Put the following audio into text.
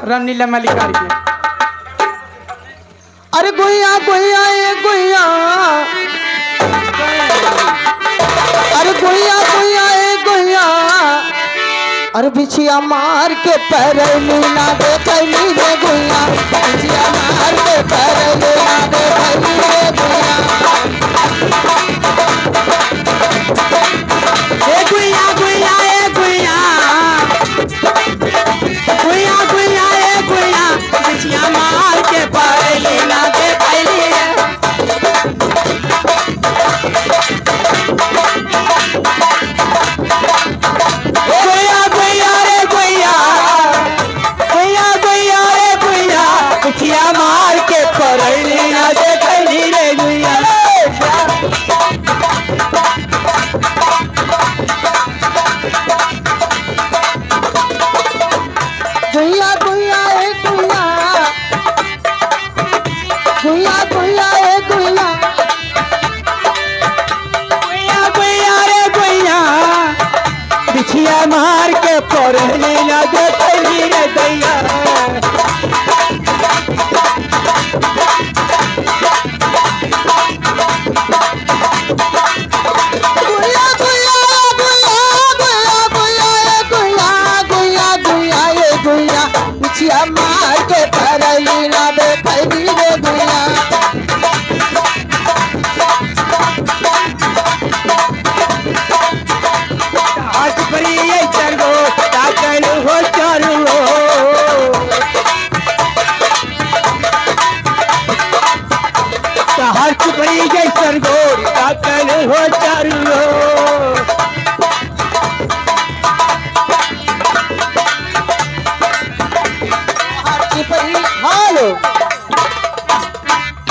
रामलीला मलिकार की। अरे गोया गोया ए गोया, अरे गोया गोया ए गोया, अरे बिछिया मार के पैरली ना देखली रे गोया, बिछिया मार के पैरली ना देखली रे गोया। ए गुइया गुइया ए गुइया, गुइया गुइया ए गुइया, बिछिया मार के पैरली ना देखली रे। गुइया गुइया रे गुइया, गुइया गुइया रे गुइया, बिछिया मार के पैरली ना देखली रे गुइया। गोया गोया ए गोया, गोया गोया ए गोया, गुइया गुइया रे गुइया, बिछिया मार के पैरली ना देखली रे दैया। गोया गोया गोया गोया ए गोया, गोया गोया ए गोया, बिछिया मार के पैरली ना देखली रे गोया। हाथ परी ये चरगो ताकन हो चारू हो, हाथ परी ये चरगो ताकन हो चारू हो। हालो